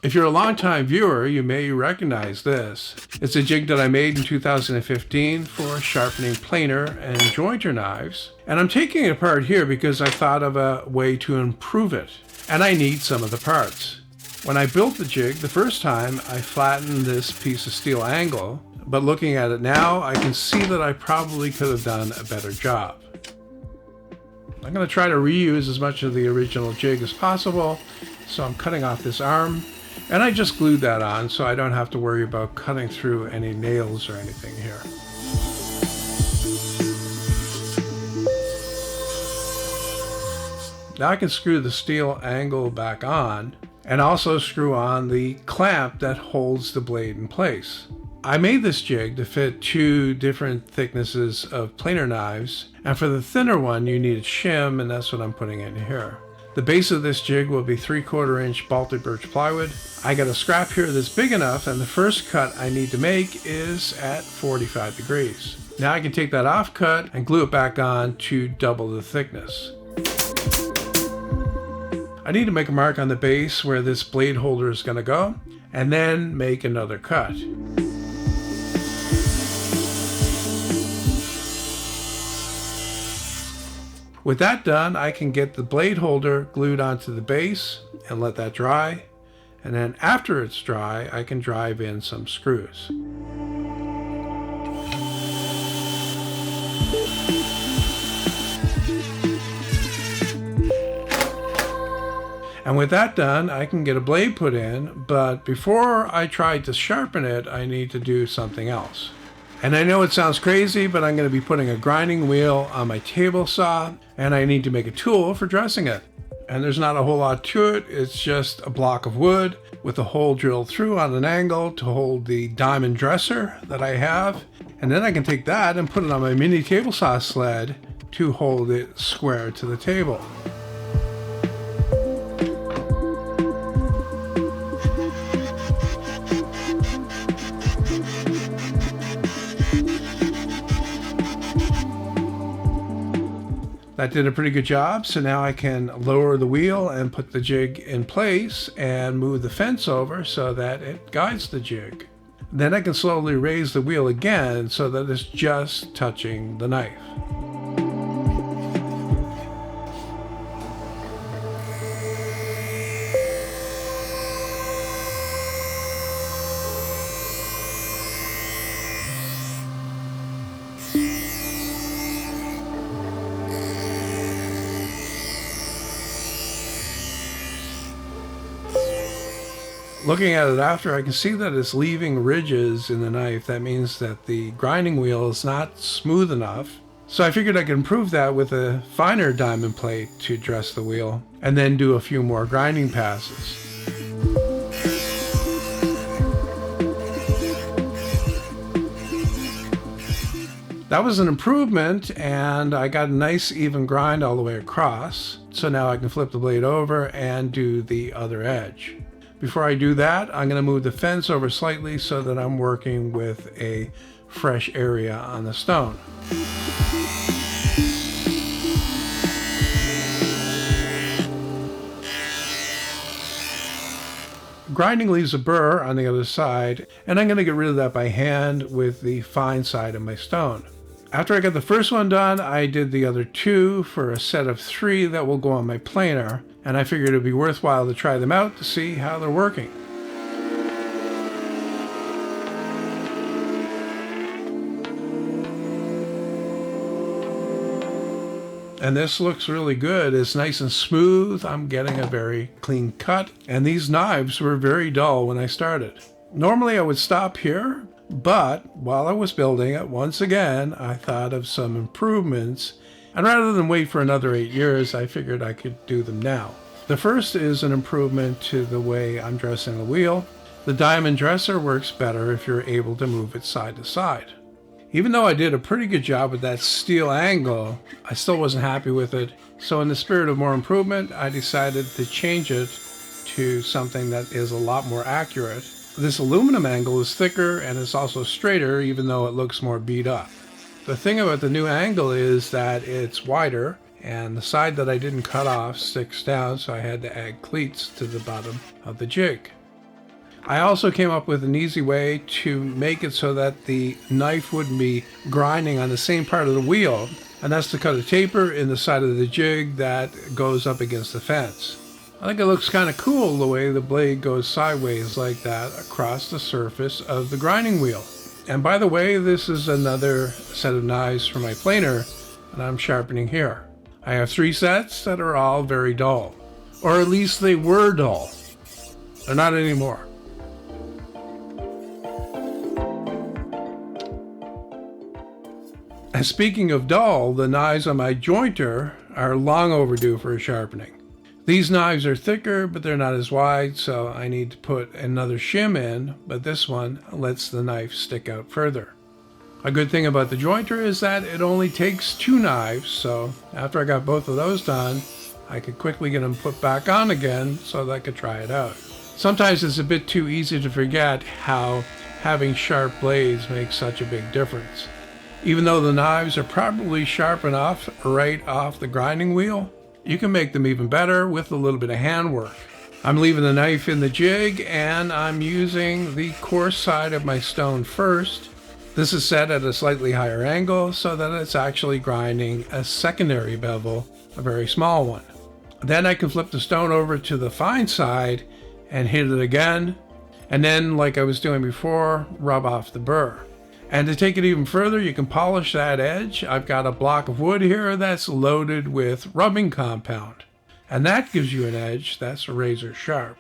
If you're a longtime viewer, you may recognize this. It's a jig that I made in 2015 for sharpening planer and jointer knives. And I'm taking it apart here because I thought of a way to improve it. And I need some of the parts. When I built the jig the first time, I flattened this piece of steel angle. But looking at it now, I can see that I probably could have done a better job. I'm going to try to reuse as much of the original jig as possible. So I'm cutting off this arm. And I just glued that on so I don't have to worry about cutting through any nails or anything here. Now I can screw the steel angle back on and also screw on the clamp that holds the blade in place. I made this jig to fit 2 different thicknesses of planer knives, and for the thinner one you need a shim, and that's what I'm putting in here. The base of this jig will be 3/4 inch baltic birch plywood. I got a scrap here that's big enough, and the first cut I need to make is at 45 degrees. Now I can take that off cut and glue it back on to double the thickness. I need to make a mark on the base where this blade holder is going to go, and then make another cut. With that done, I can get the blade holder glued onto the base and let that dry. And then after it's dry, I can drive in some screws. And with that done, I can get a blade put in, but before I try to sharpen it, I need to do something else. And I know it sounds crazy, but I'm going to be putting a grinding wheel on my table saw, and I need to make a tool for dressing it. And there's not a whole lot to it. It's just a block of wood with a hole drilled through on an angle to hold the diamond dresser that I have. And then I can take that and put it on my mini table saw sled to hold it square to the table. That did a pretty good job, so now I can lower the wheel and put the jig in place and move the fence over so that it guides the jig. Then I can slowly raise the wheel again so that it's just touching the knife. Looking at it after, I can see that it's leaving ridges in the knife. That means that the grinding wheel is not smooth enough. So I figured I could improve that with a finer diamond plate to dress the wheel, and then do a few more grinding passes. That was an improvement, and I got a nice even grind all the way across. So now I can flip the blade over and do the other edge. Before I do that, I'm going to move the fence over slightly so that I'm working with a fresh area on the stone. Grinding leaves a burr on the other side, and I'm going to get rid of that by hand with the fine side of my stone. After I got the first one done, I did the other 2 for a set of 3 that will go on my planer, and I figured it would be worthwhile to try them out to see how they're working. And this looks really good. It's nice and smooth. I'm getting a very clean cut, and these knives were very dull when I started. Normally I would stop here, but while I was building it, once again, I thought of some improvements, and rather than wait for another 8 years, I figured I could do them now. The first is an improvement to the way I'm dressing the wheel. The diamond dresser works better if you're able to move it side to side. Even though I did a pretty good job with that steel angle, I still wasn't happy with it. So in the spirit of more improvement, I decided to change it to something that is a lot more accurate. This aluminum angle is thicker and it's also straighter, even though it looks more beat up. The thing about the new angle is that it's wider, and the side that I didn't cut off sticks down, so I had to add cleats to the bottom of the jig. I also came up with an easy way to make it so that the knife wouldn't be grinding on the same part of the wheel, and that's to cut a taper in the side of the jig that goes up against the fence. I think it looks kind of cool the way the blade goes sideways like that across the surface of the grinding wheel. And by the way, this is another set of knives for my planer that I'm sharpening here. I have 3 sets that are all very dull. Or at least they were dull. They're not anymore. And speaking of dull, the knives on my jointer are long overdue for a sharpening. These knives are thicker, but they're not as wide, so I need to put another shim in, but this one lets the knife stick out further. A good thing about the jointer is that it only takes 2 knives, so after I got both of those done, I could quickly get them put back on again so that I could try it out. Sometimes it's a bit too easy to forget how having sharp blades makes such a big difference. Even though the knives are probably sharp enough right off the grinding wheel, you can make them even better with a little bit of handwork. I'm leaving the knife in the jig and I'm using the coarse side of my stone first. This is set at a slightly higher angle so that it's actually grinding a secondary bevel, a very small one. Then I can flip the stone over to the fine side and hit it again, and then, like I was doing before, rub off the burr. And to take it even further, you can polish that edge. I've got a block of wood here that's loaded with rubbing compound. And that gives you an edge that's razor sharp.